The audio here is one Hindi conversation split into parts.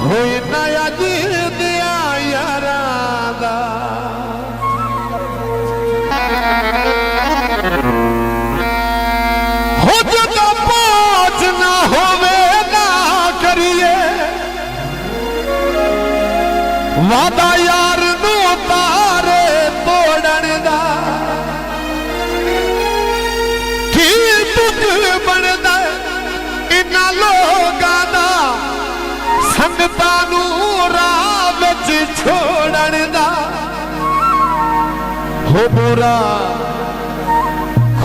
होई नया जी दिया यारादा हो जदा पहुंच ना होवे ना करिए वादा यार नू तारे तोड़न दा की दुख बनदा इन्हां लोगां दा संगतां नू राह विच छोड़न दा हो बुरा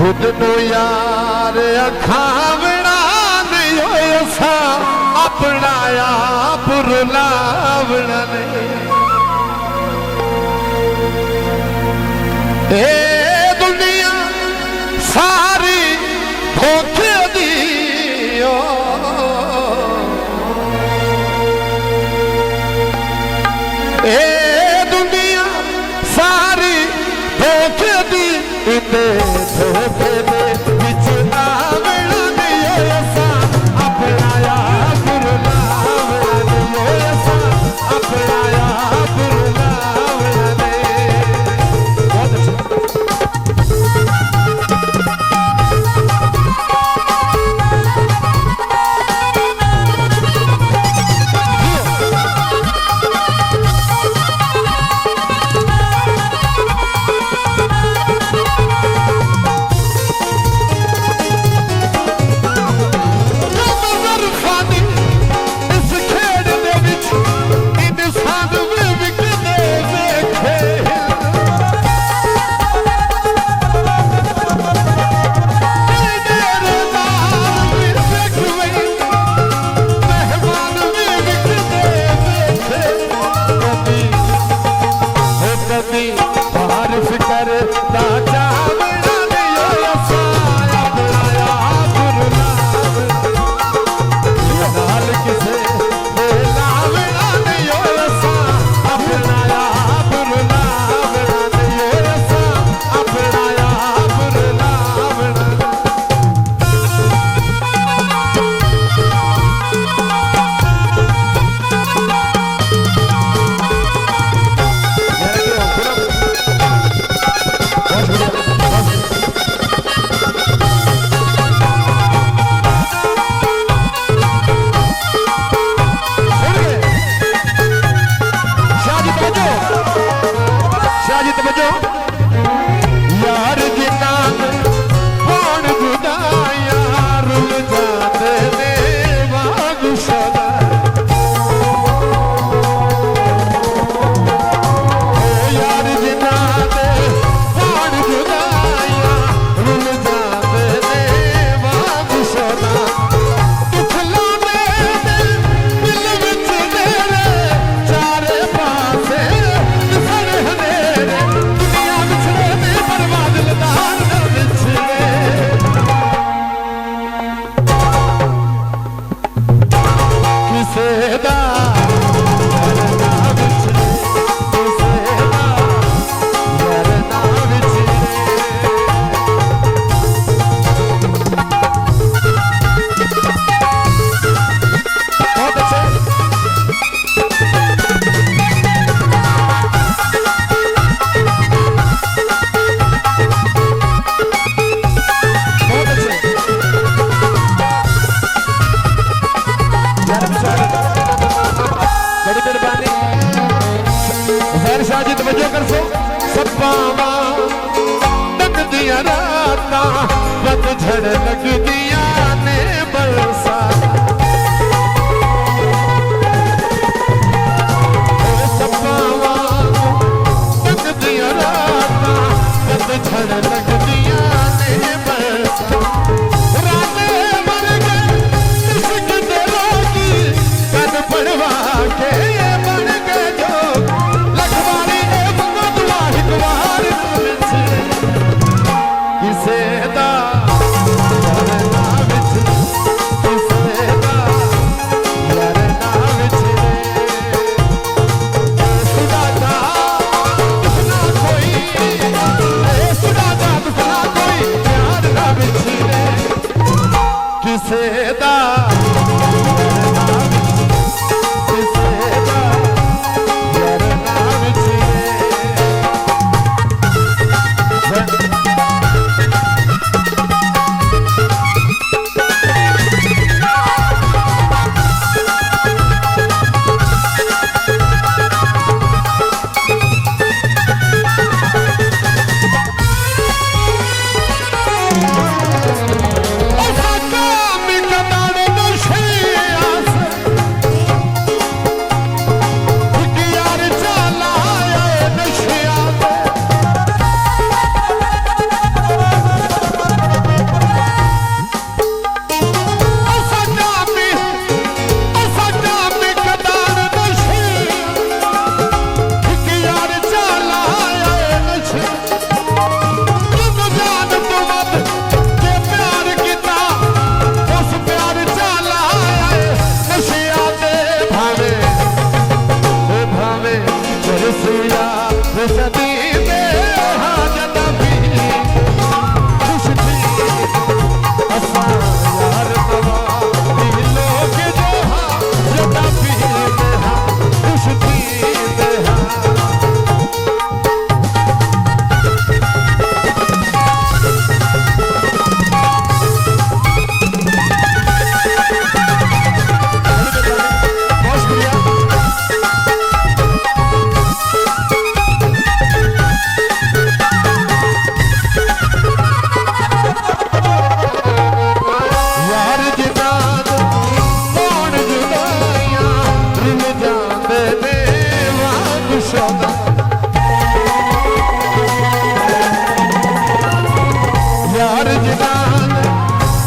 खुद नू यार अखां बना नहीं होया सा अपना आप रुलावना नहीं ए दुनिया सारी धोखे दी ए दुनिया सारी धोखे दी इते धोखे दे विच आवना नहीं होया सा अपना आप रुलावना नहीं होया सा अपना आप रुलावना नहीं। बहुत पतझड़ लग दिया ने बरसा सपावा लग दिया राता पतझड़ लग दिया ने बरसा राते मर गए इश्क दे रोगी कद पड़वा के बन गए जो लखवारी एक दुआ हिकवार किसे दा किसे दा बिछोना यार जिनान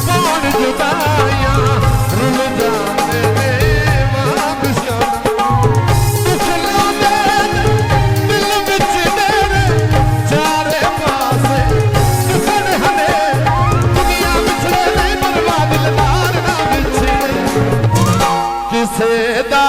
कौन जुदाइयां रुल जाने दे मां बिछोना दुखला दे दिल विच तेरे चारे पासे दुखन हने दुनिया बिछड़े नहीं बर्बाद लदार ना बिछड़े किसे दा